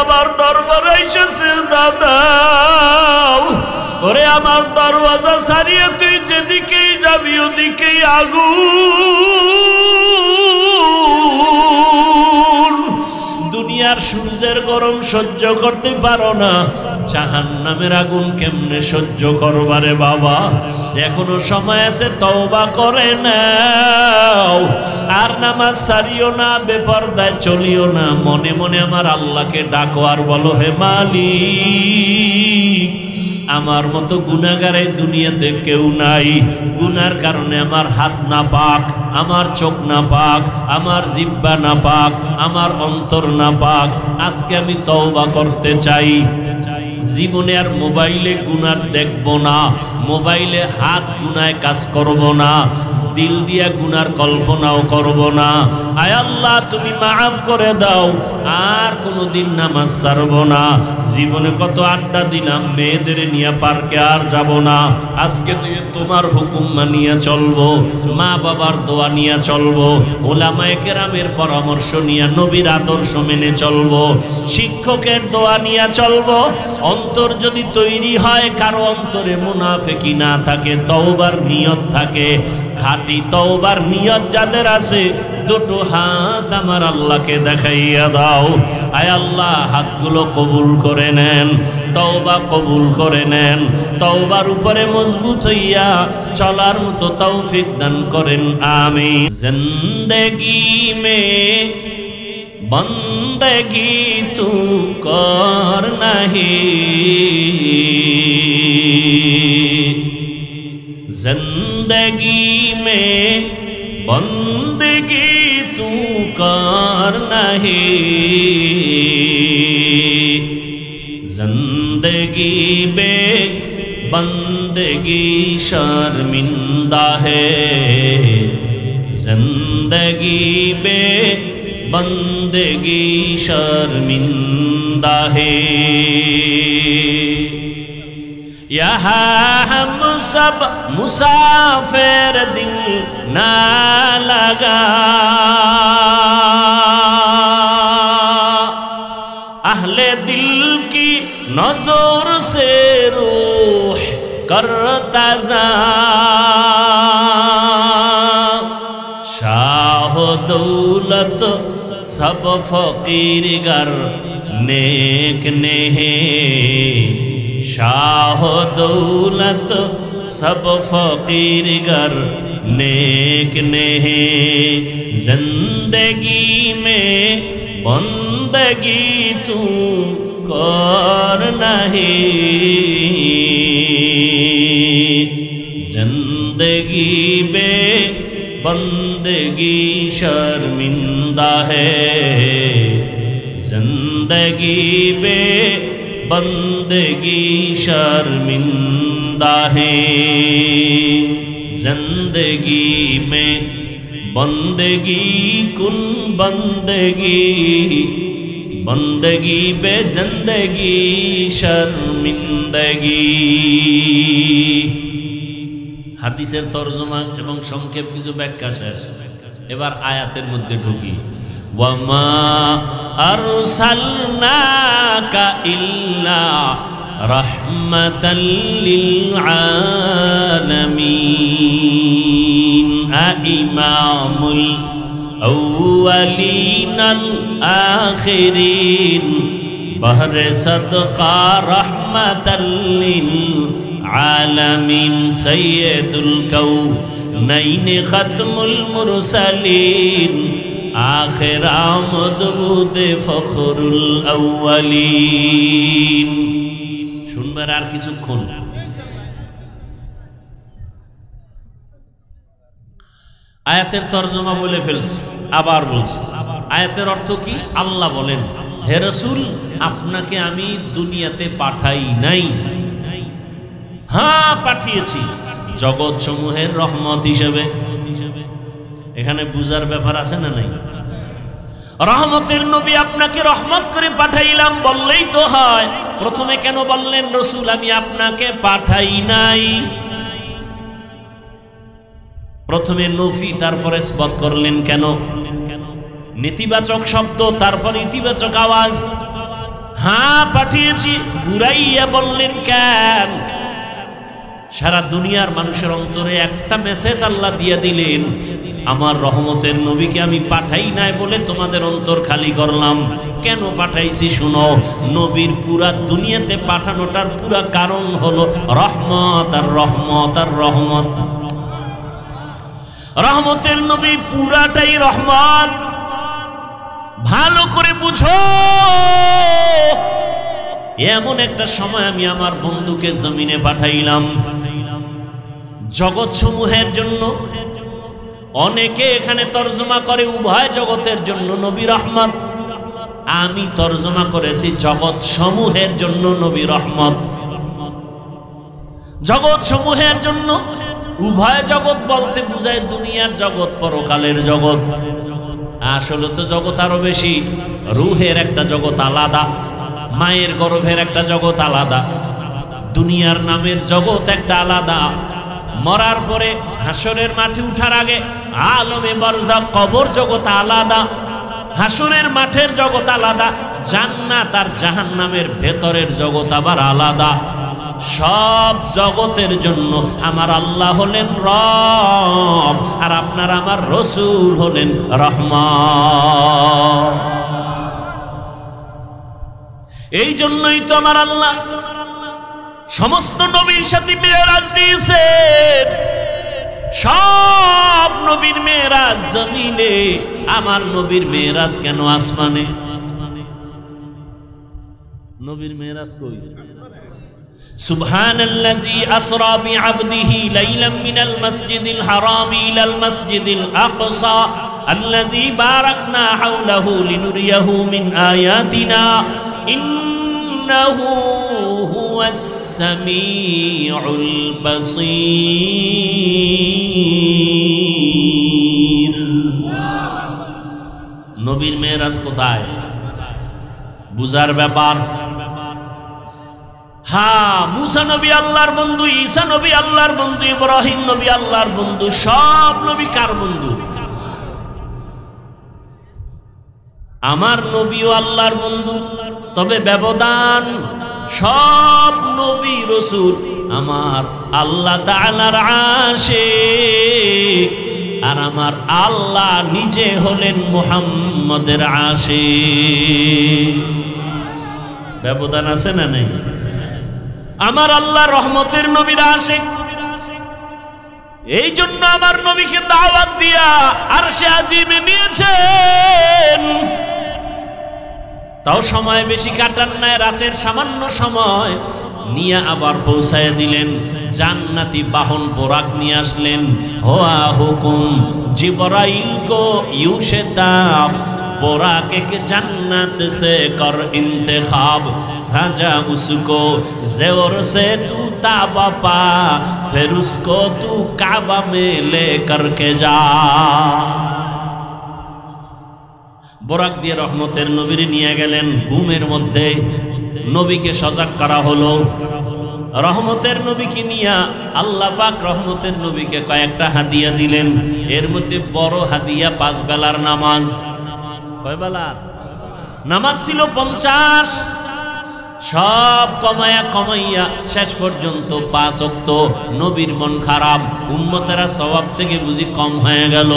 আমার দরবারে এসেছে দাদা, ওরে আমার দরওয়াজা ছাড়িয়ে তুই যেদিকেই যাবি ওদিকেই আগুন। দুনিয়ার সূর্যের গরম সহ্য করতে পারো না, জাহান্নামের আগুন কেমনে সহ্য করবারে বাবা? এখনো সময় আছে, তওবা করে নাও। আর নামাজ ছাড়িও না, বেপরদায় চলিও না। মনে মনে আমার আল্লাহকে ডাকো আর বলো, হে মালিক, আমার মতো গুনাহগার এই দুনিয়াতে কেউ নাই। গুনার কারণে আমার হাত না পাক, আমার চোখ না পাক, আমার জিহ্বা না পাক, আমার অন্তর না পাক। আজকে আমি তওবা করতে চাই। জীবনে আর মোবাইলে গুনাহ দেখব না, মোবাইলে হাত গুনায় কাজ করব না, দিল দিয়া গুনার কল্পনাও করব না। আয় আল্লাহ, তুমি মাফ করে দাও, আর কোনোদিন নামাজ ছাড়ব না। জীবনে কত আড্ডা দিলাম, মেয়েদের নিয়ে পার্কে আর যাব না। আজকে থেকে তোমার হুকুম মানিয়া চলবো, মা বাবার দোয়া নিয়ে চলবো, ওলামায়ে কেরামের পরামর্শ নিয়ে নবীর আদর্শ মেনে চলবো, শিক্ষকের দোয়া নিয়ে চলবো। অন্তর যদি তৈরি হয়, কারো অন্তরে মুনাফিকি না থাকে, তওবার নিয়ত থাকে, খাঁটি তওবার নিয়ত যাদের আছে, দুটো হাত আমার আল্লাহকে দেখাইয়া দাও। আয় আল্লাহ, হাতগুলো কবুল করে নেন, তওবা কবুল করে নেন, তওবার উপরে মজবুত হইয়া চলার মতো তৌফিক দান করেন, আমিন। জিন্দেগি মে বন্দেগি তু কর নাহি, जिंदगी में बंदगी तू कर नहीं, जिंदगी में बंदगी शर्मिंदा है, जिंदगी में बंदगी शर्मिंदा है। यहाँ हम सब मुसाफिर दिल ना लगा, अहले दिल की नजर से रूह करता जा, शाह दौलत सब फकीर गर नेक ने, शाह दौलत सब फकीर गर नेक ने, जिंदगी में बंदगी तू कर नहीं, जिंदगी में बंदगी शर्मिंदा है, जिंदगी में बंदगी शर्मिंदा है, जिंदगी में बंदगी कुन बंदगी, बंदगी बे जिंदगी शर्मिंदगी। হাদিসের তরজমা এবং সংক্ষেপ কিছু ব্যাখ্যা শেষ। এবার আয়াতের মধ্যে ঢুকি। ওয়ামা আরসালনাকা ইল্লা রাহমাতাল লিল আলামিন, ইমামুল আউয়ালিনাল আখিরিন, বহরে সদকা রাহমাতাল লিল আলামিন, সাইয়্যিদুল কাউনাইন খাতমুল মুরসালিন, আখির আমদ বুদে ফখরুল আউয়ালিন। শুনবার আর কিছুক্ষণ। আয়াতের তরজমা বলে ফেলছি, আবার বলছি। আয়াতের অর্থ কি? আল্লাহ বলেন, হে রাসূল, আপনাকে আমি দুনিয়াতে পাঠাই নাই, হ্যাঁ পাঠিয়েছি জগৎ সমূহের রহমত হিসেবে। এখানে বুঝার ব্যাপার আছে না নাই? রহমতের নবী, আপনাকে রহমত করে পাঠাইলাম বললেই তো হয়। প্রথমে কেন বললেন রাসূল আমি আপনাকে পাঠাই নাই? প্রথমে নফি তারপরে ইসবাত করলেন কেন? নেতিবাচক শব্দ তারপর ইতিবাচক আওয়াজ। হ্যাঁ পাঠিয়েছি। ঘুরাইয়া বললেন কেন? সারা দুনিয়ার মানুষের অন্তরে একটা মেসেজ আল্লাহ দিয়ে দিলেন, আমার রহমতের নবীকে আমি পাঠাই নাই বলে তোমাদের অন্তর খালি করলাম। কেন পাঠাইছি শুনো। নবীর পুরা দুনিয়াতে পাঠানোটার পুরা কারণ হলো রহমত আর রহমত আর রহমত। রহমতের নবী পুরাটাই রহমত। ভালো করে বুঝো। এমন একটা সময় আমি আমার বন্ধুকে জমিনে পাঠাইলাম জগৎ সমূহের জন্য। অনেকে এখানে তর্জমা করে উভয় জগতের জন্য নবী রহমত। আমি তর্জমা করেছি জগৎ সমূহের জন্য নবী রহমত। জগৎ সমূহের জন্য, উভয় জগৎ বলতে বুঝায় দুনিয়ার জগৎ, পরকালের জগৎ। আসলে তো জগৎ আরো বেশি। রুহের একটা জগৎ আলাদা, মায়ের গর্ভের একটা জগৎ আলাদা, দুনিয়ার নামের জগৎ একটা আলাদা। মরার পরে হাসরের মাঠে উঠার আগে আলমে বারজাখ কবর জগৎ আলাদা, হাসরের মাঠের জগৎ আলাদা, জান্নাত আর জাহান্নামের ভেতরের জগৎ আবার আলাদা। সব জগতের জন্য আমার আল্লাহ হলেন রব, আর আপনার আমার রসূল হলেন রহমান। এই জন্যই তো আমার আল্লাহ সমস্ত নবীর সাথে মেরাজ দিয়েছেন। সব নবীর মেরাজ জমিনে, আমার নবীর মেরাজ কেন আসমানে? নবীর মেরাজ কই? সুবহানাল্লাযী আসরা বিআবদিহি লাইলাম মিনাল মাসজিদিল হারামি ইলাল মাসজিদিল আকসা আল্লাযী বারাকনা হাওলাহু লিনুরিয়াহু মিন আয়াতিনা ইন্নাহু হুয়াস সামিউল বাসীর। নবীর মেরাজ কোথায়? বুঝার ব্যাপার। হ্যাঁ, মুসা নবী আল্লাহর বন্ধু, ঈসা নবী আল্লাহর বন্ধু, ইব্রাহিম নবী আল্লাহর বন্ধু। সব নবী কার বন্ধু? আমার নবীও আল্লাহর বন্ধু, তবে ব্যবধান। সব নবী রাসূল আমার আল্লাহ তাআলার আশিক, আর আমার আল্লাহ নিজে হলেন মুহাম্মদের আশিক। ব্যবধান আছে না নাই? আমার আল্লাহ রহমতের নবীর আশিক। এই জন্য আমার নবীকে দাওয়াত দিয়া আরশে আজিমে নিয়েছেন। তাও সময় বেশি কাটান নাই, রাতের সামান্য সময় নিয়ে আবার পৌঁছায় দিলেন। জান্নাতি বাহন বোরাক নিয়ে আসলেন। হোয়া হুকুম জিবরাইল কো ইউশে তাব बोराक के जन्नत से कर इंतखाब सजा उसको ज़ेवर से तू ताबा पा फिर उसको तू काबा में ले करके जा। बोराक दिए रहमतेर नबीर निये गेलेन घुमेर मध्य नबी के सजाग करा हलो। रहमतेर नबी की निया आल्लाह पाक रहमतेर नबी के कयेकटा हादिया दिलेन। एर मध्य बड़ो हादिया 5 बेलार नामाज। কয় বেলা নামাজ ছিল 50। সব কমায়া কমাইয়া শেষ পর্যন্ত 5 ওয়াক্ত। নবীর মন খারাপ, উম্মতেরা সওয়াব থেকে বুঝি কম হয়ে গেল।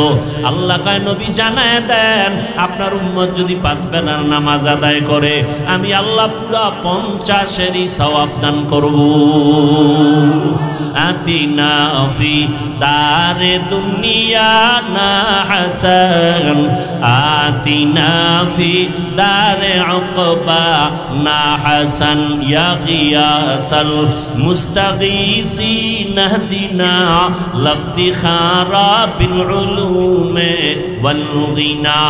আল্লাহ কয় নবী জানায় দেন আপনার উম্মত যদি 5 বেলার নামাজ আদায় করে আমি আল্লাহ পুরা 50-এরই সওয়াব দান করব। আতিনা ফি দারে দুনিয়া না হাসান আতিনা ফি দারে উকবা না হাসান ইয়া গিয়াসাল মুস্তাগীসিন হদিনা লাফতিখারা বিল উলুমে ওয়াল গিনা।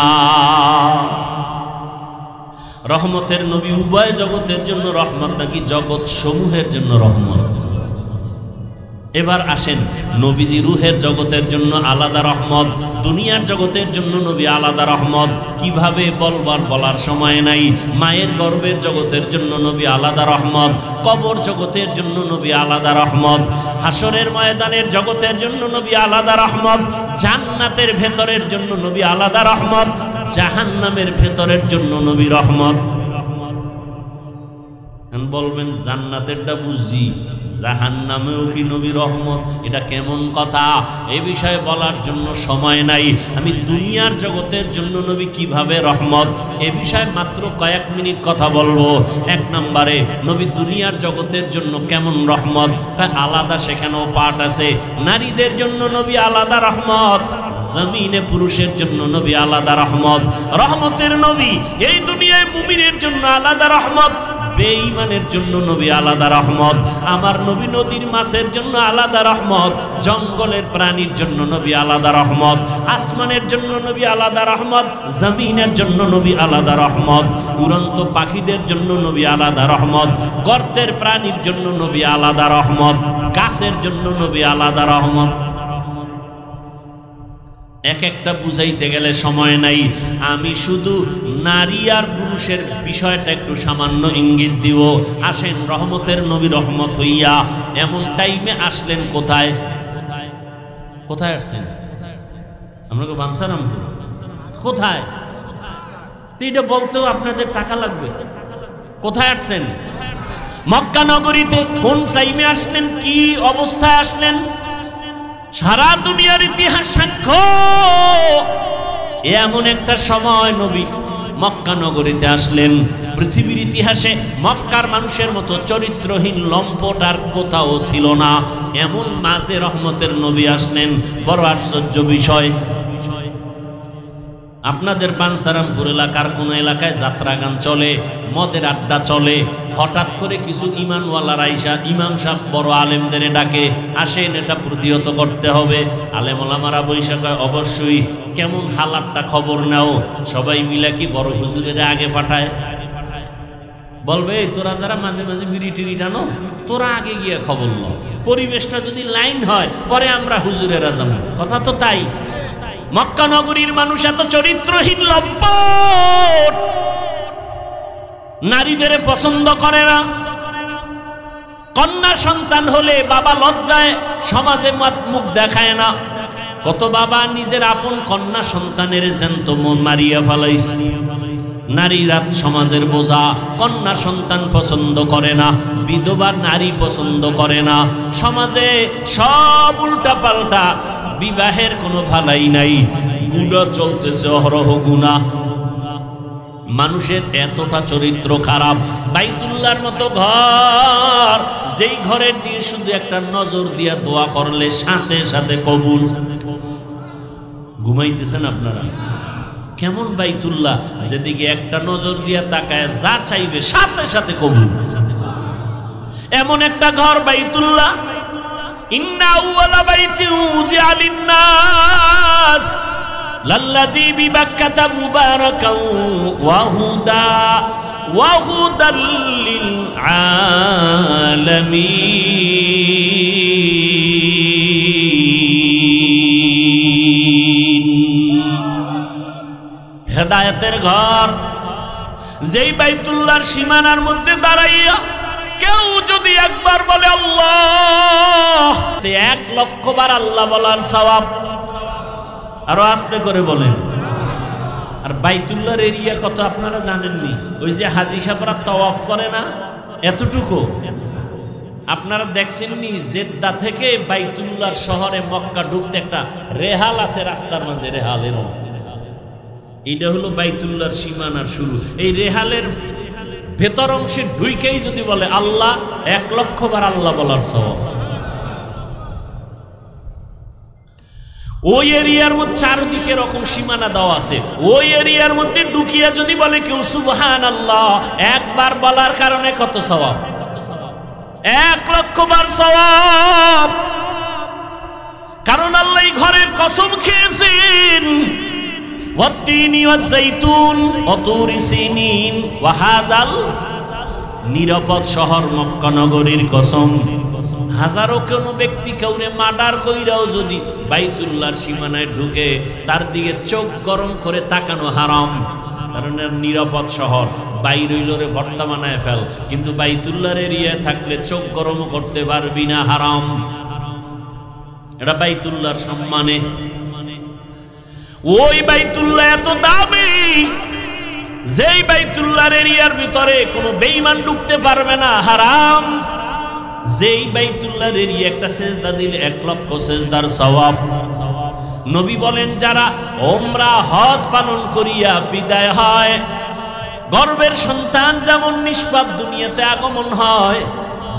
রহমতের নবী উভয় জগতের জন্য রহমত নাকি জগৎ সমূহের জন্য রহমত? এবার আসেন নবীজি রুহের জগতের জন্য আলাদা রহমত, দুনিয়ার জগতের জন্য নবী আলাদা রহমত। কিভাবে বলার সময় নাই। মায়ের গর্ভের জগতের জন্য নবী আলাদা রহমত, কবর জগতের জন্য নবী আলাদা রহমত, হাসরের ময়দানের জগতের জন্য নবী আলাদা রহমত, জান্নাতের ভেতরের জন্য নবী আলাদা রহমত, জাহান্নামের ভেতরের জন্য নবী রহমত। বলবেন জান্নাতেরটা বুঝি, জাহান্নামেও কি নবী রহমত? এটা কেমন কথা? এই বিষয়ে বলার জন্য সময় নাই। আমি দুনিয়ার জগতের জন্য নবী কিভাবে রহমত এ বিষয়ে মাত্র কয়েক মিনিট কথা বলবো। এক নম্বরে নবী দুনিয়ার জগতের জন্য কেমন রহমত, আলাদা সেখানেও পাঠ আছে। নারীদের জন্য নবী আলাদা রহমত, জমিনে পুরুষের জন্য নবী আলাদা রহমত। রহমতের নবী এই দুনিয়ায় মুমিনের জন্য আলাদা রহমত, বেঈমানের জন্য নবী আলাদা রহমত। আমার নবী নদীর মাছের জন্য আলাদা রহমত, জঙ্গলের প্রাণীর জন্য নবী আলাদা রহমত, আসমানের জন্য নবী আলাদা রহমত, জমিনের জন্য নবী আলাদা রহমত, উড়ন্ত পাখিদের জন্য নবী আলাদা রহমত, গর্তের প্রাণীর জন্য নবী আলাদা রহমত, গাছের জন্য নবী আলাদা রহমত। এক একটা বুঝাইতে গেলে সময় নাই। আমি শুধু নারী আর পুরুষের বিষয়টা একটু সামান্য ইঙ্গিত দিব। আসেন রহমতের নবী রহমত হইয়া এমন টাইমে আসলেন কোথায়? কোথায় আসছেন? আপনাকে বানসারামপুর কোথায়? এটা বলতেও আপনাদের টাকা লাগবে। কোথায় আসছেন? মক্কা নগরীতে। কোন টাইমে আসলেন? কি অবস্থায় আসলেন? সারা দুনিয়ার ইতিহাস সাক্ষ্য এমন একটা সময় নবী মক্কা নগরীতে আসলেন। পৃথিবীর ইতিহাসে মক্কার মানুষের মতো চরিত্রহীন লম্পট আর কোথাও ছিল না। এমন মাঝে রহমতের নবী আসলেন। বড় আশ্চর্য বিষয়, আপনাদের বানসারামপুর এলাকার কোন এলাকায় যাত্রা গান চলে, মদের আড্ডা চলে, হঠাৎ করে কিছু ইমানওয়ালা রাইসা ইমাম সাহেব বড় আলেমদের ডাকে, আসেন এটা প্রতিহত করতে হবে। আলেম ওলামারা বৈশা কয় অবশ্যই, কেমন হালাতটা খবর নাও। সবাই মিলে কি বড় হুজুরের আগে পাঠায়, বলবে তোরা যারা মাঝে মাঝে বিড়ি টিড়ি টানো তোরা আগে গিয়ে খবর নাও, পরিবেশটা যদি লাইন হয় পরে আমরা হুজুরেরা যাবো। কথা তো তাই। মক্কা নগরীর মানুষ এত চরিত্রহীন লম্পট, নারীদের পছন্দ করে না। কন্যা সন্তান হলে বাবা লজ্জায় সমাজে মুখ দেখায় না। কত বাবা নিজের আপন কন্যা সন্তানের জ্যান্ত মন মারিয়া ফেলাইছে। নারীরা সমাজের বোঝা, কন্যা সন্তান পছন্দ করে না, বিধবা নারী পছন্দ করে না। সমাজে সব উল্টা পাল্টা, বিবাহের কোনো ভালাই নাই, গুনাহ চলতেছে অহরহ গুনাহ। মানুষের এতটা চরিত্র খারাপ। বাইতুল্লাহর মতো ঘর, যেই ঘরের দিয়ে শুধু একটা নজর দিয়া দোয়া করলে সাথে সাথে কবুল। ঘুমাইতেছেন আপনারা? কেমন বাইতুল্লাহ, যেদিকে একটা নজর দিয়া তাকায় যা চাইবে সাথে সাথে কবুল। এমন একটা ঘর বাইতুল্লাহ। ইন্না আউওয়ালা বাইতিন উযিআ লিন-নাস লাল্লাযী বিবাক্কাতা মুবারাকান ওয়া হুদাল লিল আলামিন। হেদায়েতের ঘর, যেই বাইতুল্লাহর সীমানার মধ্যে দাঁড়াইয়া কেউ যদি একবার বলে আল্লাহ, 1,00,000 বার আল্লাহ বলার সওয়াব। আরো আস্তে করে বলেন। আর বাইতুল্লাহর এরিয়া কত আপনারা জানেননি? ওই যে হাজী সাহেবরা তাওয়াফ করে না, এতটুকু। আপনারা দেখছেননি জেদ্দা থেকে বাইতুল্লাহর শহরে মক্কা ঢুকতে একটা রেহাল আছে রাস্তার মাঝে, রেহালের এইটা হলো বাইতুল্লাহর সীমানার শুরু। এই রেহালের ভেতর অংশে ঢুইকেই যদি বলে আল্লাহ, 1,00,000 বার আল্লাহ বলার সওয়াব। ওই এরিয়ার মধ্যে চারদিকে এরকম সীমানা দেওয়া আছে। ওই এরিয়ার মধ্যে ঢুকিয়া যদি বলে কেউ সুবহানাল্লাহ, একবার বলার কারণে কত সওয়াব? 1,00,000 বার সওয়াব। কারণ আল্লাহ ঘরের কসম খেয়েছেন, ওয়াত্তিনি ওয়াজ-যাইতুন ওয়া তুরি সিনিন ওয়া হাযাল, নিরাপদ শহর মক্কা নগরীর কসম। হাজারো কোনো ব্যক্তি কাউরে মার্ডার কইরাও যদি বাইতুল্লাহর সীমানায় ঢুকে তার দিকে চোখ গরম করে তাকানো হারাম। কারণ নিরাপদ শহর, বাইরে হইলরে ভর্তা বানায় ফেল, কিন্তু বাইতুল্লাহর এরিয়ায় থাকলে চোখ গরম করতে পারবি না, হারাম। এটা বাইতুল্লাহর সম্মানে। ওই বাইতুল্লাহ এত দামি, যেই বাইতুল্লাহর এরিয়ার ভিতরে কোনো বেঈমান ঢুকতে পারবে না, হারাম। যেই বাইতুল্লাহর এরিয়া একটা সেজদা দিলে 1 লক্ষ সেজদার সওয়াব। নবী বলেন যারা ওমরা হজ পালন করিয়া বিদায় হয়, গর্ভের সন্তান যেমন নিষ্পাপ দুনিয়াতে আগমন হয়,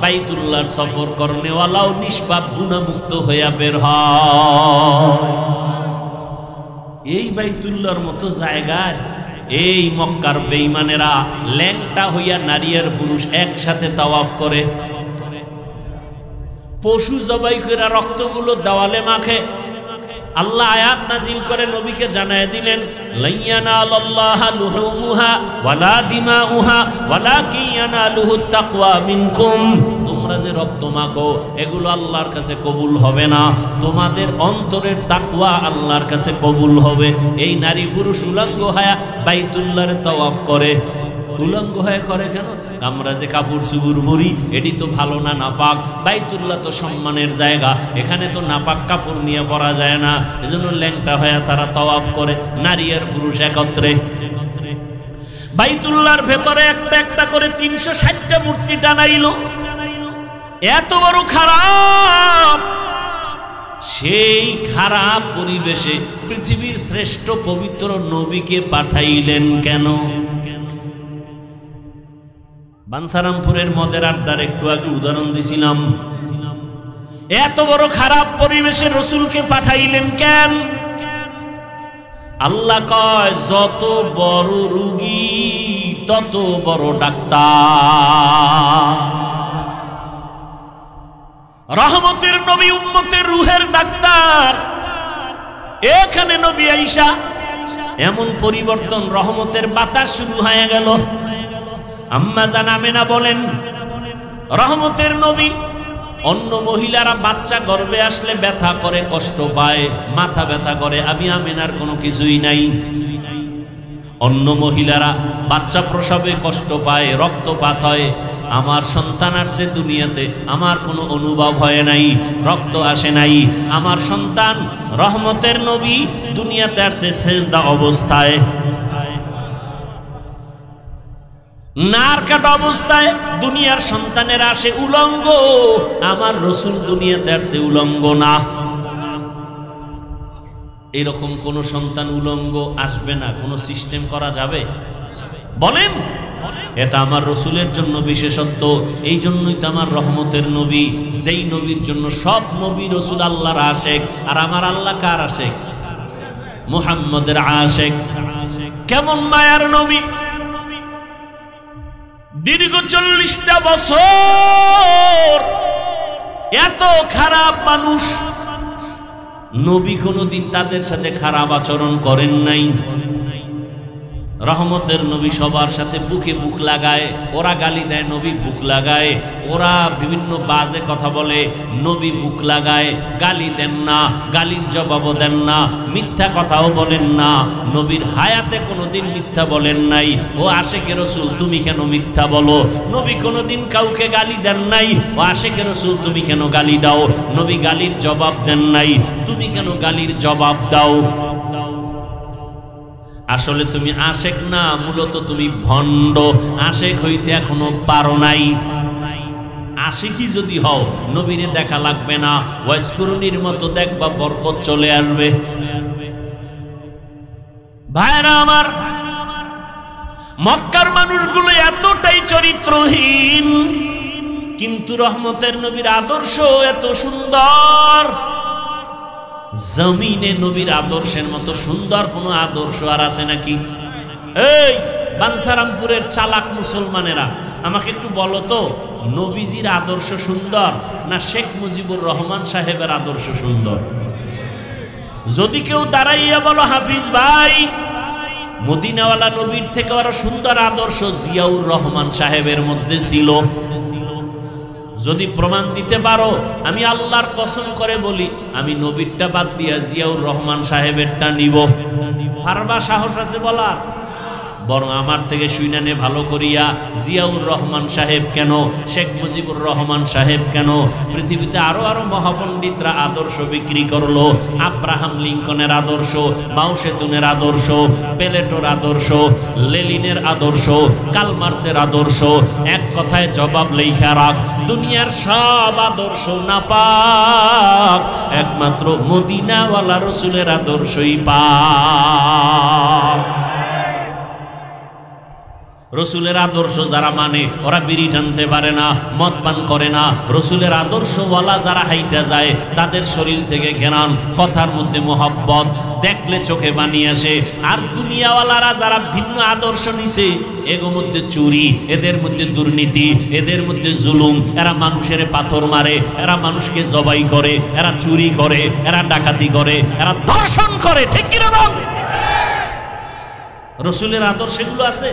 বাইতুল্লাহর সফর করনেওয়ালাও নিষ্পাপ গুনাহমুক্ত হইয়া বের হয়। এই বাইতুল্লাহর মতো জায়গায় এই মক্কার বেঈমানেরা ল্যাংটা হইয়া নারী আর পুরুষ একসাথে তাওয়াফ করে, পশু জবাই করে রক্তগুলো দেওয়ালে মাখে। আল্লাহ আয়াত নাজিল করে নবীকে জানায় দিলেন, লাইয়ানালাল্লাহা লুহুমুহা ওয়ালা দিমাউহা ওয়ালাকিন ইয়ানালুহুত তাকওয়া মিনকুম। তোমরা যে রক্ত মাখো এগুলো আল্লাহর কাছে কবুল হবে না, তোমাদের অন্তরের তাকওয়া আল্লাহর কাছে কবুল হবে। এই নারী পুরুষ উলঙ্গ হয়ে বাইতুল্লাহর তাওয়াফ করে। উলঙ্গ হয়ে করে কেন? আমরা যে কাপড় চুপড় পরি এটি তো ভালো না, নাপাক। বাইতুল্লাহ তো সম্মানের জায়গা, এখানে তো নাপাক কাপড় নিয়ে পরা যায় না, এজন্য ল্যাংটা হয়ে তারা তাওয়াফ করে, নারী আর পুরুষ একত্রে। বাইতুল্লাহর ভেতরে একটা একটা করে 360টা মূর্তি টানাইল। এত বড় খারাপ, সেই খারাপ পরিবেশে পৃথিবীর শ্রেষ্ঠ পবিত্র নবীকে পাঠাইলেন কেন? বানসারামপুরের মদের আড্ডার একটু আগে উদাহরণ দিছিলাম। এত বড় খারাপ পরিবেশে রসুলকে পাঠাইলেন কেন? আল্লাহ কয় যত বড় রোগী তত বড় ডাক্তার। রহমতের নবী উম্মতের রুহের ডাক্তার। এখানে নবী আইসা এমন পরিবর্তন, রহমতের বাতাস শুরু হয়ে গেল। আম্মা জান আমেনা বলেন, রহমতের নবী, অন্য মহিলারা বাচ্চা গর্ভে আসলে ব্যথা করে, কষ্ট পায়, মাথা ব্যথা করে, আমি আমেনার কোনো কিছুই নাই। অন্য মহিলারা বাচ্চা প্রসবে কষ্ট পায়, রক্তপাত হয়, আমার সন্তান আসছে দুনিয়াতে, আমার কোনো অনুভব হয় নাই, রক্ত আসে নাই। আমার সন্তান রহমতের নবী দুনিয়াতে আসছে সেজদা অবস্থায়, নার কাটা অবস্থায়। দুনিয়ার সন্তানেরা আসে উলঙ্গ, আমার রসুল দুনিয়াতে আসছে উলঙ্গ না। এরকম কোন সন্তান উলঙ্গ আসবে না, কোন সিস্টেম করা যাবে? বলেন, এটা আমার রসুলের জন্য বিশেষত্ব। এই জন্যই তো আমার রহমতের নবী, যেই নবীর জন্য সব নবী রসুল আল্লাহর আশেক। আর আমার আল্লাহ কার আশেক? মুহাম্মদের আশেক। কেমন মায়ার নবী! দীর্ঘ 40টা বছর এত খারাপ মানুষ, নবী কোনদিন তাদের সাথে খারাপ আচরণ করেন নাই। রহমতের নবী সবার সাথে বুকে বুক লাগায়, ওরা গালি দেয়, নবী বুক লাগায়। ওরা বিভিন্ন বাজে কথা বলে, নবী বুক লাগায়, গালি দেন না, গালির জবাবও দেন না, মিথ্যা কথাও বলেন না। নবীর হায়াতে কোনোদিন মিথ্যা বলেন নাই। ও আশেকে রসুল তুমি কেন মিথ্যা বলো? নবী কোনোদিন কাউকে গালি দেন নাই। ও আশেকে রসুল তুমি কেন গালি দাও? নবী গালির জবাব দেন নাই। তুমি কেন গালির জবাব দাও? আসলে তুমি আশেক না, মূলত তুমি ভণ্ড। আশেক হইতে এখনো পারো নাই। আশিকি যদি হও, নবীরে দেখা লাগবে না, ওয়াইসকুরুনির মতো দেখবা বরকত চলে আসবে। ভাইরা আমার, মক্কার মানুষগুলো এতটাই চরিত্রহীন, কিন্তু রহমতের নবীর আদর্শ এত সুন্দর। জমিনে নবীর আদর্শের মতো সুন্দর কোন আদর্শ আর আছে নাকি? এই বানসারামপুরের চালাক মুসলমানেরা, আমাকে একটু বলো তো, নবীজির আদর্শ সুন্দর না শেখ মুজিবুর রহমান সাহেবের আদর্শ সুন্দর? যদি কেউ দাঁড়াইয়া বলো হাফিজ ভাই, মদিনাওয়ালা নবীর থেকে আরো সুন্দর আদর্শ জিয়াউর রহমান সাহেবের মধ্যে ছিল, যদি প্রমাণ দিতে পারো, আমি আল্লাহর কসম করে বলি, আমি নবীরটা বাদ দিয়া জিয়াউর রহমান সাহেবেরটা নিব। পারবা? সাহস আছে বলার? বরং আমার থেকে শুইনানে ভালো করিয়া জিয়াউর রহমান সাহেব কেন, শেখ মুজিবুর রহমান সাহেব কেন, পৃথিবীতে আরো আরো মহাপণ্ডিতরা আদর্শ বিক্রি করলো। আব্রাহাম লিঙ্কনের আদর্শ, মাও সেতুনের আদর্শ, প্লেটোর আদর্শ, লেনিনের আদর্শ, কার্ল মার্ক্সের আদর্শ, এক কথায় জবাব লেখা রাখ, দুনিয়ার সব আদর্শ নাপাক, একমাত্র মদিনাওয়ালা রসুলের আদর্শই পাক। রসুলের আদর্শ যারা মানে ওরা বিড়ি টানতে পারে না, মদ পান করে না। রসুলের আদর্শওয়ালা যারা হাইটা যায় তাদের শরীর থেকে ঘেরান, কথার মধ্যে মোহব্বত, দেখলে চোখে পানি আসে। আর দুনিয়াওয়ালারা যারা ভিন্ন আদর্শ নিছে, এর মধ্যে চুরি, এদের মধ্যে দুর্নীতি, এদের মধ্যে জুলুম, এরা মানুষের পাথর মারে, এরা মানুষকে জবাই করে, এরা চুরি করে, এরা ডাকাতি করে, এরা ধর্ষণ করে। ঠিক কিনা বল? রসুলের আদর্শ এগুলো আছে।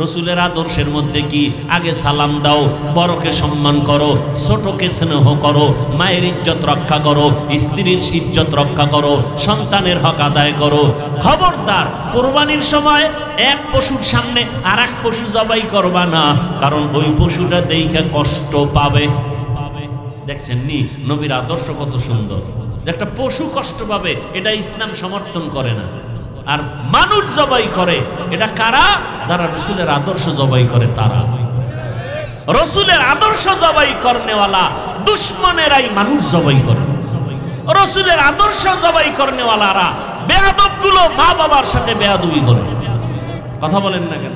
রসুলের আদর্শের মধ্যে কি? আগে সালাম দাও, বড়কে সম্মান করো, ছোটকে স্নেহ করো, মায়ের ইজ্জত রক্ষা করো, স্ত্রীর ইজ্জত রক্ষা করো, সন্তানের হক আদায় করো। খবরদার কোরবানির সময় এক পশুর সামনে আর এক পশু জবাই করবা না, কারণ ওই পশুটা দেখে কষ্ট পাবে। দেখছেন নি নবীর আদর্শ কত সুন্দর। একটা পশু কষ্ট পাবে, এটা ইসলাম সমর্থন করে না। আর মানুষ জবাই করে, এটা কারা? যারা রসুলের আদর্শ জবাই করে তারা। রসুলের আদর্শ জবাই করনেওয়ালা দুশ্মনেরাই মানুষ জবাই করে। রসুলের আদর্শ জবাই করনেওয়ালারা বেয়াদব গুলো মা বাবার সাথে বেয়াদবি করে। কথা বলেন না কেন?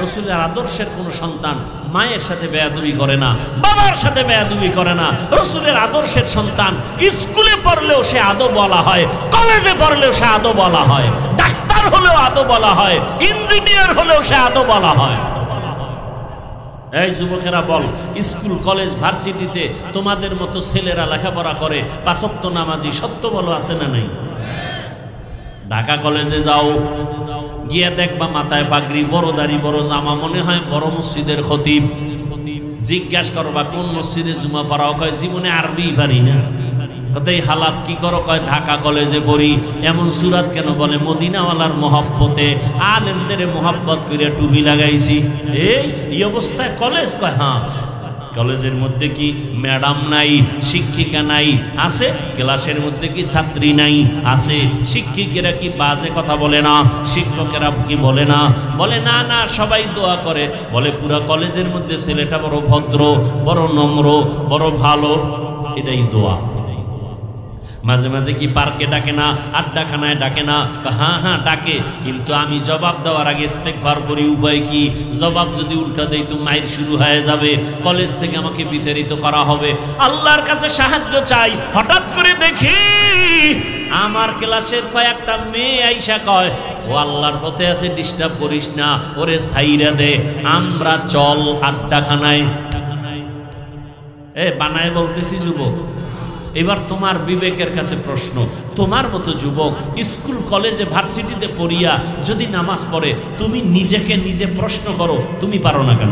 রসুলের আদর্শের কোন সন্তান মায়ের সাথে বেয়াদবি করে না, বাবার সাথে বেয়াদবি করে না। রসুলের আদর্শের সন্তান স্কুলে পড়লেও সে আদব বলা হয়, কলেজে পড়লেও সে আদব বলা হয়, ডাক্তার হলেও আদব বলা হয়, ইঞ্জিনিয়ার হলেও সে আদব বলা হয়। এই যুবকেরা বল, স্কুল কলেজ ভার্সিটিতে তোমাদের মতো ছেলেরা লেখাপড়া করে, পাঁচ ওয়াক্ত নামাজি, সত্য বলো আছে না নাই? ঢাকা কলেজে যাও, গিয়ে দেখবা মাথায় পাগড়ি, বড় দাড়ি, বড় জামা, মনে হয় বড় মসজিদের খতিব। জিজ্ঞাসা করবা কোন মসজিদে জুমা পড়াও? কয় জীবনে আরবি পারি না। এই হালাত কি করো? কয় ঢাকা কলেজে পড়ি। এমন সুরাত কেন? বলে মদিনাওয়ালার মহব্বতে, আলেমদের মহব্বত করে টুপি লাগাইছি। এই অবস্থায় কলেজ? কয় হ্যাঁ। কলেজের মধ্যে কি ম্যাডাম নাই, শিক্ষিকা নাই? আছে। ক্লাসের মধ্যে কি ছাত্রী নাই? আছে। শিক্ষিকেরা কি বাজে কথা বলে না? শিক্ষকেরা কি বলে না? বলে না না, সবাই দোয়া করে। বলে পুরা কলেজের মধ্যে ছেলেটা বড় ভদ্র, বড় নম্র, বড় ভালো, এটাই দোয়া। মাঝে মাঝে কি পার্কে ডাকে না, আড্ডাখানায় ডাকে না? হ্যাঁ হ্যাঁ ডাকে, কিন্তু আমি জবাব দেওয়ার আগে ইস্তেগফার করি। উপায় কি? জবাব যদি উল্টা দেই তো মাইর শুরু হয়ে যাবে, কলেজ থেকে আমাকে বিতাড়িত করা হবে। আল্লাহর কাছে সাহায্য চাই। হঠাৎ করে দেখি আমার ক্লাসের কয়েকটা মেয়ে আইসা কয়, ও আল্লাহর পথে আছে, ডিস্টার্ব করিস না, ওরে ছাইরা দে, আমরা চল আড্ডাখানায়। বানায় বলতেছি যুবক। এবার তোমার বিবেকের কাছে প্রশ্ন, তোমার মতো যুবক স্কুল কলেজে ভার্সিটিতে পড়িয়া যদি নামাজ পড়ে, তুমি নিজেকে নিজে প্রশ্ন করো, তুমি পারো না কেন?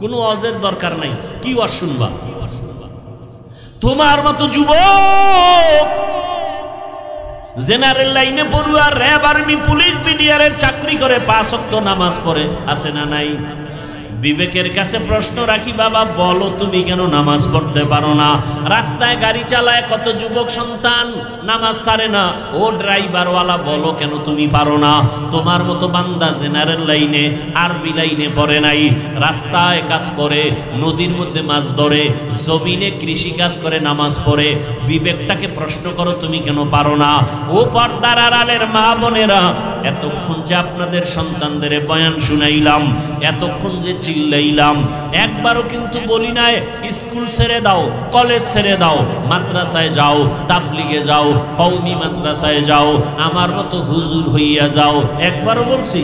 কোনো ওয়াজের দরকার নাই, কি ওয়াজ শুনবা? তোমার মতো যুবক জেনারেল লাইনে পড়ুয়া, র্যাব, আর্মি, পুলিশ, বিডিআরের চাকরি করে, 5 ওয়াক্ত নামাজ পড়ে, আছে না নাই? বিবেকের কাছে প্রশ্ন রাখি, বাবা বলো তুমি কেন নামাজ পড়তে পারো না? রাস্তায় গাড়ি চালায় কত যুবক সন্তান নামাজ ছাড়ে না, ও ড্রাইভারওয়ালা বলো কেন তুমি পারো না? তোমার মতো বান্দা জেনারেল লাইনে, আরবি লাইনে পড়ে নাই, রাস্তায় কাজ করে, নদীর মধ্যে মাছ ধরে, জমিনে কৃষি কাজ করে, নামাজ পড়ে। বিবেকটাকে প্রশ্ন করো, তুমি কেন পারো না? ও পর্দার আড়ালের মা বোনেরা, এতক্ষণ যে আপনাদের সন্তানদের বয়ান শুনাইলাম, এতক্ষণ যে চিল্লাইলাম, একবারও কিন্তু বলি নাই স্কুল ছেড়ে দাও, কলেজ ছেড়ে দাও, মাদ্রাসায় যাও, তাবলিগে যাও, কওমি মাদ্রাসায় যাও, আমার মতো হুজুর হইয়া যাও। একবারও বলছি?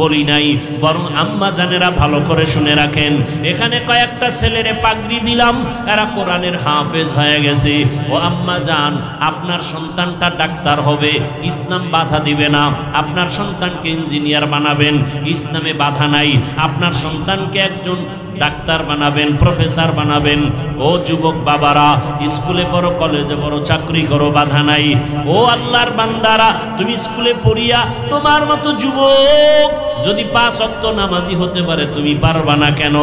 বলি নাই, বরং আম্মা জানেরা ভালো করে শুনে রাখেন। এখানে কয়েকটা ছেলেরে পাগড়ি দিলাম, এরা কোরআনের হাফেজ হয়ে গেছে। ও আম্মা জান, আপনার সন্তানটা ডাক্তার হবে, ইসলাম বাধা দিবে না। আপনার সন্তানকে ইঞ্জিনিয়ার বানাবেন, ইসলামে বাধা নাই। আপনার সন্তানকে একজন ডাক্তার বানাবেন, প্রফেসর বানাবেন। ও যুবক বাবারা, স্কুলে পড়ো, কলেজে পড়ো, চাকরি করো, বাধা নাই। ও আল্লাহর বান্দারা, তুমি স্কুলে পড়িয়া তোমার মতো যুবক যদি 5 ওয়াক্ত নামাজি হতে পারে, তুমি পারবা না কেন?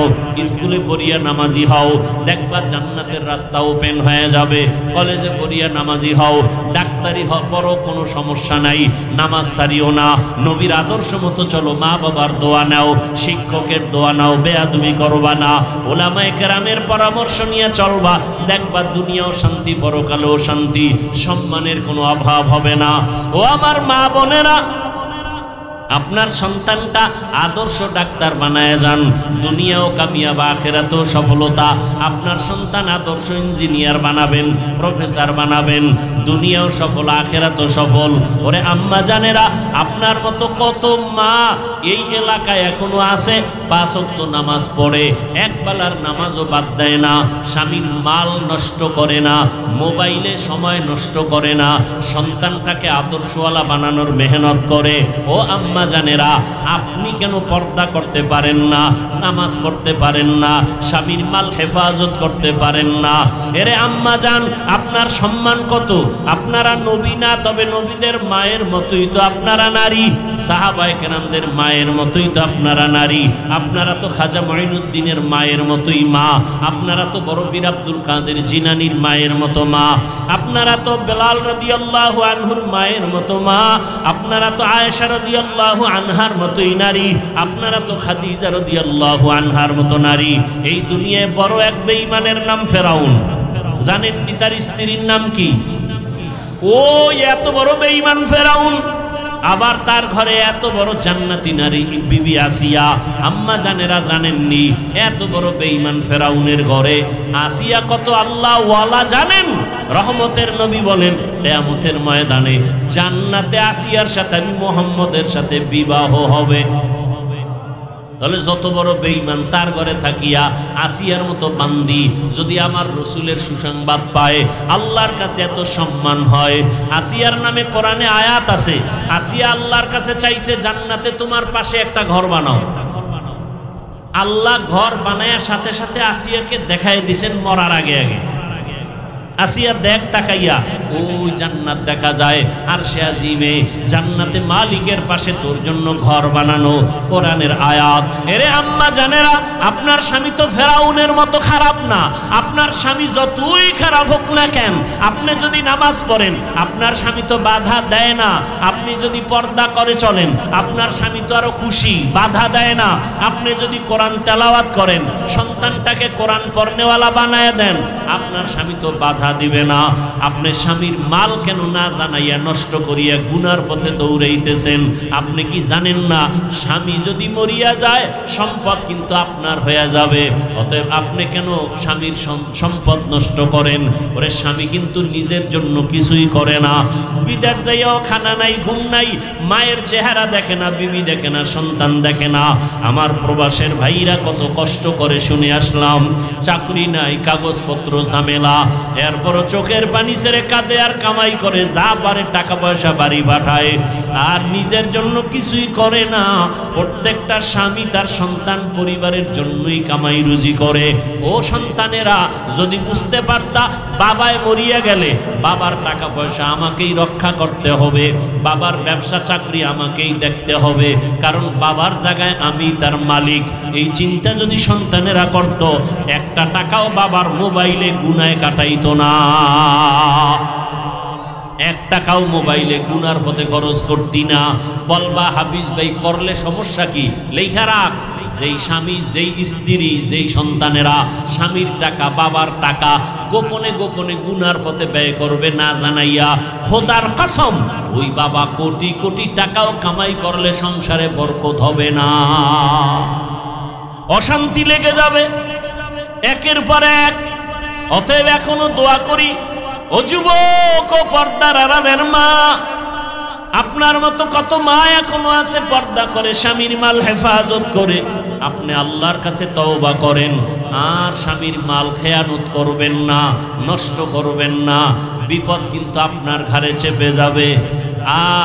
স্কুলে পড়িয়া নামাজি হও, দেখবা জান্নাতের রাস্তা ওপেন হয়ে যাবে। কলেজে পড়িয়া নামাজি হও, ডাক্তারি পড়ো, কোনো সমস্যা নাই, নামাজ ছাড়িও না। নবীর আদর্শ মতো চলো, মা বাবার দোয়া নাও, শিক্ষকের দোয়া নাও, বেয়াদবি করবা না, ওলামায়ে কেরামের পরামর্শ নিয়ে চলবা, দেখবা দুনিয়াও শান্তি, পরকালেও শান্তি, সম্মানের কোনো অভাব হবে না। ও আমার মা বোনেরা, আপনার সন্তানটা আদর্শ ডাক্তার বানায় যান, দুনিয়াও কামিয়াব, আখিরাতেও সফলতা। আপনার সন্তান আদর্শ ইঞ্জিনিয়ার বানাবেন, প্রফেসর বানাবেন, দুনিয়াও সফল, আখিরাতেও সফল। ওরে আম্মা জানেরা, আপনার মতো কত মা এই এলাকায় এখনো আছে, 5 ওয়াক্ত নামাজ পড়ে, একবেলার নামাজও বাদ দেয় না, স্বামীর মাল নষ্ট করে না, মোবাইলে সময় নষ্ট করে না, সন্তানটাকে আদর্শওয়ালা বানানোর মেহনত করে। ও আম্মা জানেরা, আপনি কেন পর্দা করতে পারেন না, নামাজ পড়তে পারেন না, স্বামীর মাল হেফাজত করতে পারেন না? এরে আম্মা জান, আপনার সম্মান কত? আপনারা নবী না, তবে নবীদের মায়ের মতোই তো আপনারা নারী, সাহাবায়ে কেরামদের মায়ের মতোই তো আপনারা নারী। আপনারা তো খাজা মঈনুদ্দিনের মায়ের মতোই মা, আপনারা তো বড় পীর আব্দুল কাদের জিলানীর মায়ের মতো মা, আপনারা তো বেলাল রাদিয়াল্লাহু আনহুর মায়ের মতো মা, আপনারা তো আয়েশা রাদিয়াল্লাহু আনহার মতোই নারী, আপনারা তো খাদিজা রাদিয়াল্লাহু আনহার মতো নারী। এই দুনিয়ায় বড় এক বেঈমানের নাম ফেরাউন, জানেননি তার স্ত্রীর নাম কি? ওই এত বড় বেঈমান ফেরাউন, আবার তার ঘরে এত বড় জান্নাতি নারী বিবি আসিয়া। আম্মা জানেরা জানেননি, এত বড় বেঈমান ফেরাউনের ঘরে আসিয়া কত আল্লাহ ওয়ালা জানেন? রহমতের নবী বলেন, কিয়ামতের ময়দানে জান্নাতে আসিয়ার সাথে আমি মুহাম্মদের সাথে বিবাহ হবে। তাহলে যত বড় বেঈমান, তার ঘরে থাকিয়া আসিয়ার মতো বান্দি যদি আমার রসুলের সুসংবাদ পায়, আল্লাহর কাছে এত সম্মান হয়। আসিয়ার নামে কোরআনে আয়াত আছে, আসিয়া আল্লাহর কাছে চাইছে, জান্নাতে তোমার পাশে একটা ঘর বানাও। আল্লাহ ঘর বানায়ার সাথে সাথে আসিয়াকে দেখাই দিছেন মরার আগে আগে। আসিয়া দেখ তাকাইয়া, ওই জান্নাত দেখা যায়, আর সে আজিমে জান্নাতে মালিকের পাশে তোর জন্য ঘর বানানো, কোরআনের আয়াত। এরে আম্মা জানেরা, আপনার স্বামী তো ফেরাউনের মতো খারাপ না। আপনার স্বামী যতই খারাপ হোক না কেন, আপনি যদি নামাজ পড়েন, আপনার স্বামী তো বাধা দেয় না। আপনি যদি পর্দা করে চলেন, আপনার স্বামী তো আরো খুশি, বাধা দেয় না। আপনি যদি কোরআন তেলাওয়াত করেন, সন্তানটাকে কোরআন পড়নেওয়ালা বানায় দেন, আপনার স্বামী তো বাধা দিবে না। আপনি স্বামীর মাল কেন না জানাইয়া নষ্ট করিয়া গুনার পথে দৌড়াইতেছেন? আপনি কি জানেন না, স্বামী যদি মরিয়া যায়, সম্পদ কিন্তু আপনার হয়ে যাবে। অতএব আপনি কেন স্বামীর সম্পদ নষ্ট করেন? ওরে স্বামী কিন্তু নিজের জন্য কিছুই করে না, বিদেশ যাইয়াও খানা নাই, ঘুম নাই, মায়ের চেহারা দেখে না, বিবি দেখে না, সন্তান দেখে না। আমার প্রবাসের ভাইরা কত কষ্ট করে শুনে আসলাম, চাকরি নাই, কাগজপত্র ঝামেলা, এরপরও চোখের পানি ছেড়ে কাঁদে আর কামাই করে, যা পারে টাকা পয়সা বাড়ি পাঠায়, আর নিজের জন্য কিছুই করে না। প্রত্যেকটা স্বামী তার সন্তান পরিবারের জন্যই কামাই রুজি করে। ও সন্তানেরা, যদি বুঝতে পারতা, বাবায় মরিয়া গেলে বাবার টাকা পয়সা আমাকেই রক্ষা করতে হবে, বাবার ব্যবসা চাকরি আমাকেই দেখতে হবে, কারণ বাবার জায়গায় আমি তার মালিক। এই চিন্তা যদি সন্তানেরা করত, একটা টাকাও বাবার মোবাইলে গুনায় কাটাইতো না, 1 টাকাও মোবাইলে গুনার পথে খরচ করতি না। বলবা হাফিজ ভাই, করলে সমস্যা কি? লেখা রাখ, যেই স্বামী, যেই স্ত্রী, যেই সন্তানেরা স্বামীর টাকা, বাবার টাকা গোপনে গোপনে গুনার পথে ব্যয় করবে না জানাইয়া, খোদার কসম, ওই বাবা কোটি কোটি টাকাও কামাই করলে সংসারে বরকত হবে না, অশান্তি লেগে যাবে একের পর এক। অতএব এখনো দোয়া করি, ও যুবক, ও পর্দার আড়ালের মা, আপনার মতো কত মা এখনো আছে পর্দা করে, স্বামীর মাল হেফাজত করে। আপনি আল্লাহর কাছে তওবা করেন, আর স্বামীর মাল খেয়ানত করবেন না, নষ্ট করবেন না। বিপদ কিন্তু আপনার ঘাড়ে চেপে যাবে।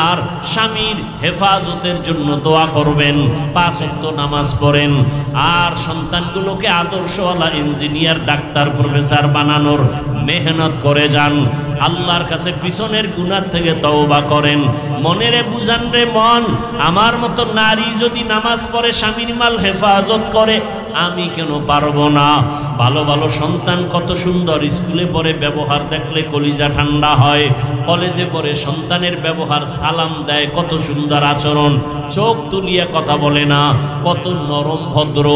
আর স্বামীর হেফাজতের জন্য দোয়া করবেন, 5 ওয়াক্ত নামাজ পড়েন, আর সন্তানগুলোকে আদর্শওয়ালা ইঞ্জিনিয়ার, ডাক্তার, প্রফেসর বানানোর মেহনত করে যান। আল্লাহর কাছে পিছনের গুনাহ থেকে তওবা করেন। মনেরে বুঝান রে মন, আমার মতো নারী যদি নামাজ পড়ে, স্বামীর মাল হেফাজত করে, আমি কেন পারবো না? ভালো ভালো সন্তান কত সুন্দর, স্কুলে পড়ে, ব্যবহার দেখলে কলিজা ঠান্ডা হয়। কলেজে পড়ে, সন্তানের ব্যবহার, সালাম দেয়, কত সুন্দর আচরণ, চোখ তুলিয়া কথা বলে না, কত নরম ভদ্র,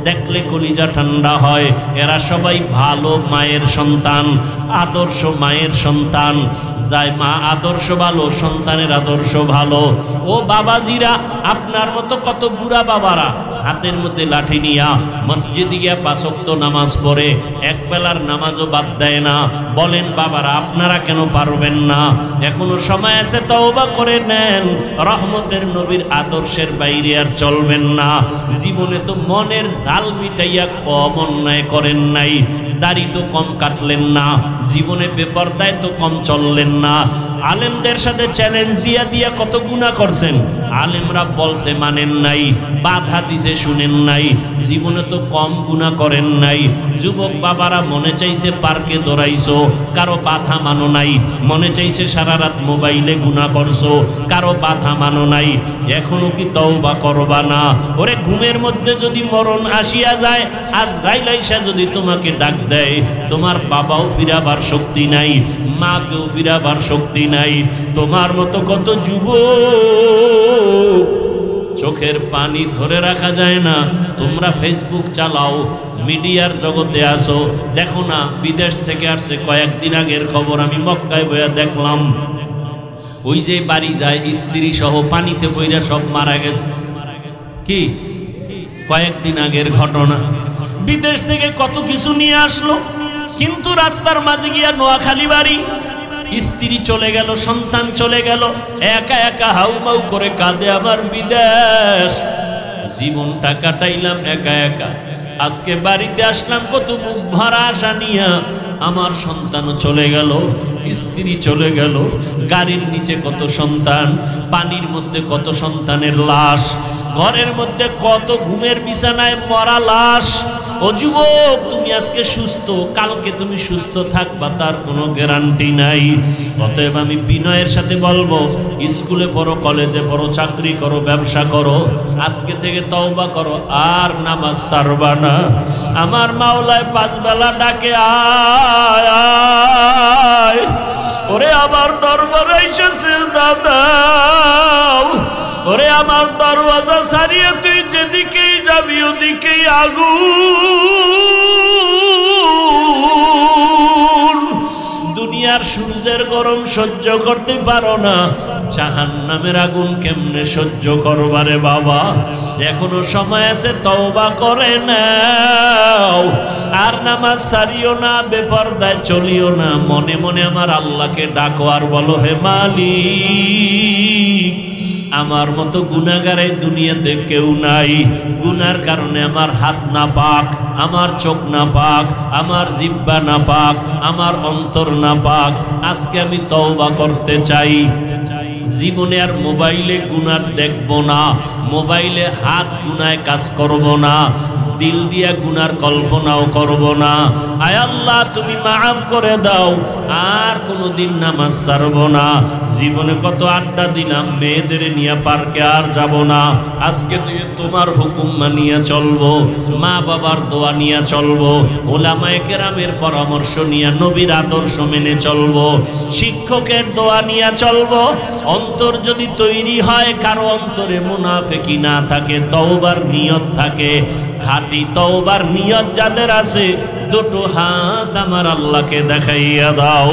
দেখলে কলিজা ঠান্ডা হয়। এরা সবাই ভালো মায়ের সন্তান, আদর্শ মায়ের সন্তান। যায় মা আদর্শ ভালো, সন্তানের আদর্শ ভালো। ও বাবাজিরা, আপনার মতো কত বুড়া বাবারা হাতের মধ্যে লাঠি নিয়া মসজিদে গিয়া 5 ওয়াক্ত নামাজ পড়ে, এক বেলার নামাজও বাদ দেয় না। বলেন বাবারা, আপনারা কেন পারবেন না? এখনো সময় আছে, তওবা করে নেন। রহমতের নবীর আদর্শের বাইরে আর চলবেন না। জীবনে তো মনের জাল মিটাইয়া কম অন্যায় করেন নাই, দাড়ি তো কম কাটলেন না, জীবনে বেপরদায় তো কম চললেন না। আলেমদের সাথে চ্যালেঞ্জ দিয়া দিয়া কত গুনাহ করছেন, আলেমরা বলছে মানেন নাই, বাধা দিছে শুনেন নাই, জীবনে তো কম গুনাহ করেন নাই। যুবক বাবারা মনে চাইছে পার্কে দৌড়াইছো, কারো বাধা মানো নাই। মনে চাইছে সারা রাত মোবাইলে গুনাহ করছো, কারো বাধা মানো নাই। এখনো কি তওবা করবা না? ওরে ঘুমের মধ্যে যদি মরণ আসিয়া যায়, আজরাইল আইসা যদি তোমাকে ডাক দেয়, তোমার বাবাও ফিরাবার শক্তি নাই, মাকেও ফিরাবার শক্তি নাই। তোমার মতো কত যুবক, চোখের পানি ধরে রাখা যায় না। তোমরা ফেসবুক চালাও, মিডিয়ার জগতে আসো, দেখো না বিদেশ থেকে আসছে। কয়েকদিন আগের খবর আমি মক্কায় বইয়া দেখলাম, ওই যে বাড়ি যায় স্ত্রী সহ পানিতে বইরা সব মারা গেছে। কি কয়েকদিন আগের ঘটনা। বিদেশ থেকে কত কিছু নিয়ে আসলো, কিন্তু রাস্তার মাঝে গিয়া নোয়াখালী বাড়ি, স্ত্রী চলে গেল, সন্তান চলে গেল, একা একা হাউমাউ করে কাঁদে, আমার বিদেশ জীবনটা কাটাইলাম একা একা, আজকে বাড়িতে আসলাম কত মুখ ভরা আশা নিয়া, আমার সন্তানও চলে গেল, স্ত্রী চলে গেল, গাড়ির নিচে কত সন্তান, পানির মধ্যে কত সন্তানের লাশ, ঘরের মধ্যে কত ঘুমের বিছানায় মরা লাশ। ও যুবক, তুমি আজকে সুস্থ, কালকে তুমি সুস্থ থাকবা তার কোনো গ্যারান্টি নাই। অতএব আমি বিনয়ের সাথে বলবো, স্কুলে পড়ো, কলেজে পড়ো, চাকরি করো, ব্যবসা করো, আজকে থেকে তওবা করো, আর নামাজ ছাড়বা না। আমার মাওলায় 5 বেলা ডাকে, আয় আয়, ওরে আমার দরবারে এসেছে দাদা, ওরে আমার দরওয়াজা ছাড়িয়ে তুই যেদিকেই যাবি ওদিকেই আগুন। দুনিয়ার সূর্যের গরম সহ্য করতে পারো না, জাহান্নামের আগুন কেমনে সহ্য করবারে বাবা? এখনো সময় আছে, তওবা করে নাও, আর নামাজ ছাড়িও না, বেপরদায় চলিও না। মনে মনে আমার আল্লাহকে ডাকো আর বলো, হে মালিক, আমার মতো গুনাহগার এই দুনিয়াতে কেউ নাই। গুনার কারণে আমার হাত না পাক, আমার চোখ না পাক, আমার জিহ্বা না পাক, আমার অন্তর না পাক। আজকে আমি তওবা করতে চাই। জীবনে আর মোবাইলে গুনাহ দেখব না, মোবাইলে হাত গুনায় কাজ করব না, দিল দিয়া গুনার কল্পনাও করব না। আয় আল্লাহ, তুমি মাফ করে দাও, আর কোনোদিন নামাজ ছাড়ব না। জীবনে কত আড্ডা দিলাম, মেয়েদের নিয়ে পার্কে আর যাব না। আজকে থেকে তোমার হুকুম মানিয়া চলবো, মা বাবার দোয়া নিয়ে চলবো, ওলামায়ে কেরামের পরামর্শ নিয়ে নবীর আদর্শ মেনে চলবো, শিক্ষকের দোয়া নিয়ে চলবো। অন্তর যদি তৈরি হয়, কারো অন্তরে মুনাফিকি না থাকে, তওবার নিয়ত থাকে, খাঁটি তওবার নিয়ত যাদের আছে, দুটো হাত আমার আল্লাহকে দেখাইয়া দাও।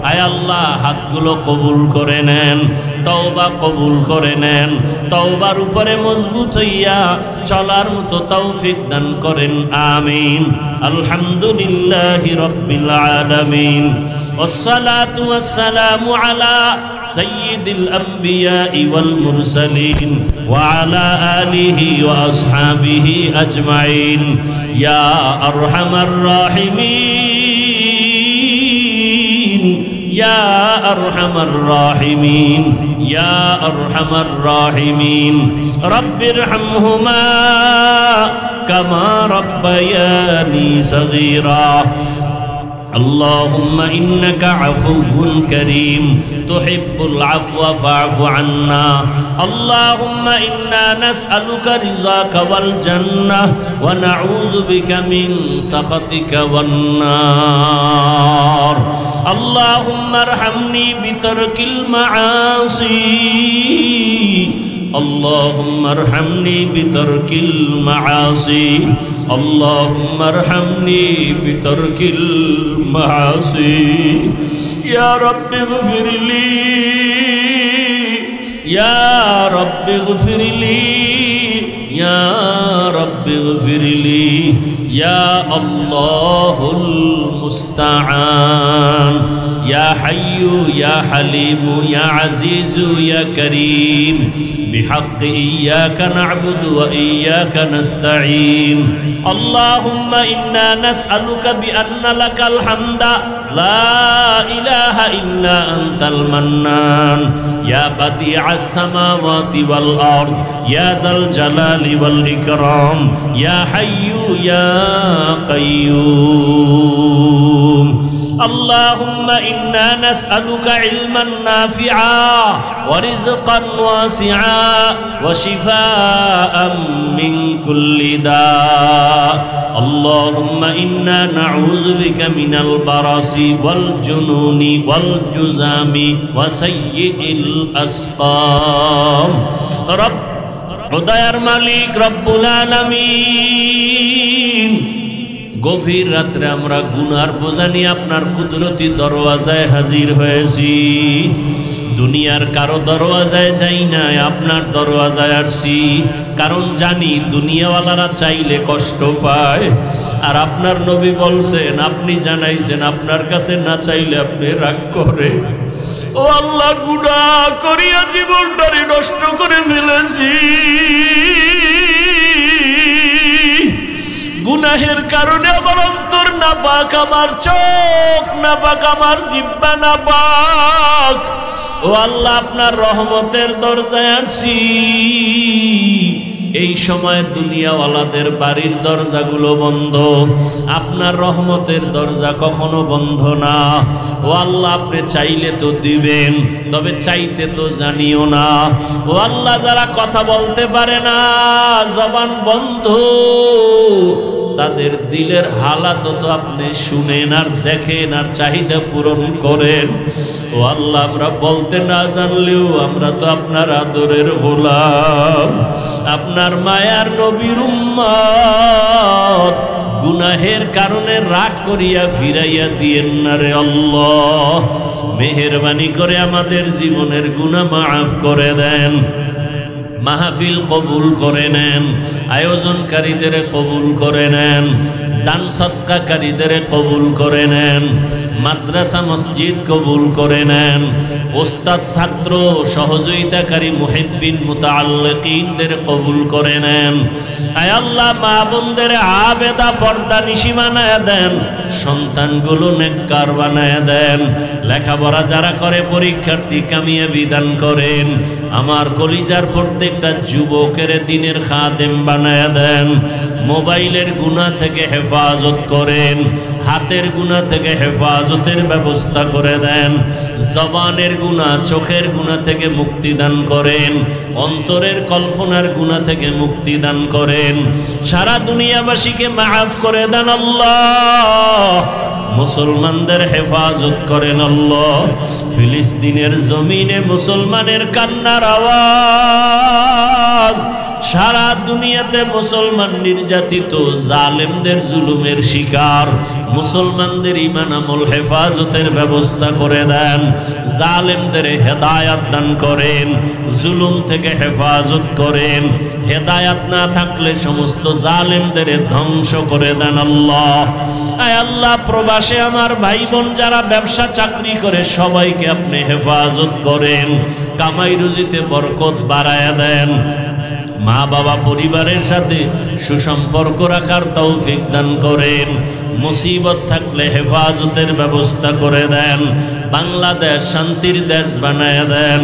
আয় আল্লাহ, হাতগুলো কবুল করে নেন, তওবা কবুল করে নেন, তওবার উপরে মজবুত হইয়া চলার মতো তৌফিক দান করেন, আমিন। আলহামদুলিল্লাহি রাব্বিল আলামিন। والصلاة والسلام على سيد الأنبياء والمرسلين وعلى آله وأصحابه أجمعين يا أرحم الراحمين يا أرحم الراحمين يا أرحم الراحمين رب ارحمهما كما ربياني صغيرا اللهم إنك عفو كريم تحب العفو فاعف عنا اللهم إنا نسألك رضاك والجنة ونعوذ بك من سخطك والنار اللهم ارحمني بترك المعاصي اللهم ارحمني بترك المعاصي اللهم ارحمني بترك المعاصي يا رب اغفر لي يا رب اغفر لي يا رب اغفر لي يا الله المستعان يا حي يا حليم يا عزيز يا كريم بحق إياك نعبد وإياك نستعين اللهم إنا نسألك بأن لك الحمد لا إله إلا أنت المنان يا بديع السماوات والأرض يا ذا الجلال والإكرام يا حي يا قيوم اللهم إنا نسألك علما نافعا ورزقا واسعا وشفاء من كل داء اللهم إنا نعوذ بك من البرص والجنون والجذام وسيء الأسقام رب উদয়ার মালিক রব্বুল আলামিন গভীর রাত্রে আমরা গুনার বোঝা নিয়ে আপনার কুদরতি দরওয়াজায় হাজির হয়েছি দুনিয়ার কারো দরওয়াজায় যাই না আপনার দরওয়াজায় আসছি কারণ জানি দুনিয়াওয়ালারা চাইলে কষ্ট পায় আর আপনার নবী বলছেন আপনি জানাইছেন আপনার কাছে না চাইলে আপনি রাগ করে ও আল্লাহ গুনাহ করিয়া জীবনটারে নষ্ট করে ফেলেছি গুনাহের কারণে আমার অন্তর নাপাক আমার চোখ নাপাক আমার জিহ্বা নাপাক ও আল্লাহ আপনার রহমতের দরজায় আসছি এই সময় দুনিয়াওয়ালাদের বাড়ির দরজাগুলো বন্ধ আপনার রহমতের দরজা কখনো বন্ধ না ও আল্লাহ আপনি চাইলে তো দিবেন তবে চাইতে তো জানিও না ও আল্লাহ যারা কথা বলতে পারে না জবান বন্ধ তাদের দিলের হালাত তো আপনি শুনেন আর দেখেন আর চাহিদা পূরণ করেন ও আল্লাহ আমরা বলতে না জানলেও আমরা তো আপনার আদরের গোলাম আপনার মায়ার নবীর উম্মত গুনাহের কারণে রাগ করিয়া ফিরাইয়া দিয়েন না রে আল্লাহ মেহেরবানি করে আমাদের জীবনের গুনাহ মাফ করে দেন মাহফিল কবুল করে নেন আয়োজনকারীদের কবুল করে নেন দান সদকাকারীদের কবুল করে নেন মাদ্রাসা মসজিদ কবুল করে নেন ওস্তাদ ছাত্র সহযোগিতাকারী মুহিব্বিন মুতাআল্লিকিনদের কবুল করে নেন আয় আল্লাহ মা বোনদের আবেদা পর্দা নিশি বানায়া দেন সন্তানগুলো নেককার বানায়া দেন লেখাপড়া যারা করে পরীক্ষার্থী কামিয়াবি দান করেন আমার কলিজার প্রত্যেকটা যুবকের দিনের খাদেম বানায়া দেন মোবাইলের গুনাহ থেকে হেফাজত করেন হাতের গুনাহ থেকে হেফাজতের ব্যবস্থা করে দেন জবানের গুনাহ চোখের গুনাহ থেকে মুক্তি দান করেন অন্তরের কল্পনার গুনাহ থেকে মুক্তি দান করেন সারা দুনিয়াবাসীকে মাফ করে দেন আল্লাহ মুসলমানদের হেফাজত করেন আল্লাহ ফিলিস্তিনের জমিনে মুসলমানের কান্নার আওয়াজ সারা দুনিয়াতে মুসলমান নির্যাতিত, জালেমদের জুলুমের শিকার, মুসলমানদের ঈমান আমল হেফাজতের ব্যবস্থা করে দেন, জালেমদের হেদায়াত দান করেন, জুলুম থেকে হেফাজত করেন। হেদায়াত না থাকলে সমস্ত জালেমদের ধ্বংস করে দেন আল্লাহ। আয় আল্লাহ, প্রবাসে আমার ভাই বোন যারা ব্যবসা চাকরি করে সবাইকে আপনি হেফাজত করেন, কামাই রুজিতে বরকত বাড়ায়া দেন। মা বাবা পরিবারের সাথে সুসম্পর্ক রাখার তৌফিক দান করেন। মুসিবত থাকলে হেফাজতের ব্যবস্থা করে দেন। বাংলাদেশ শান্তির দেশ বানায়া দেন।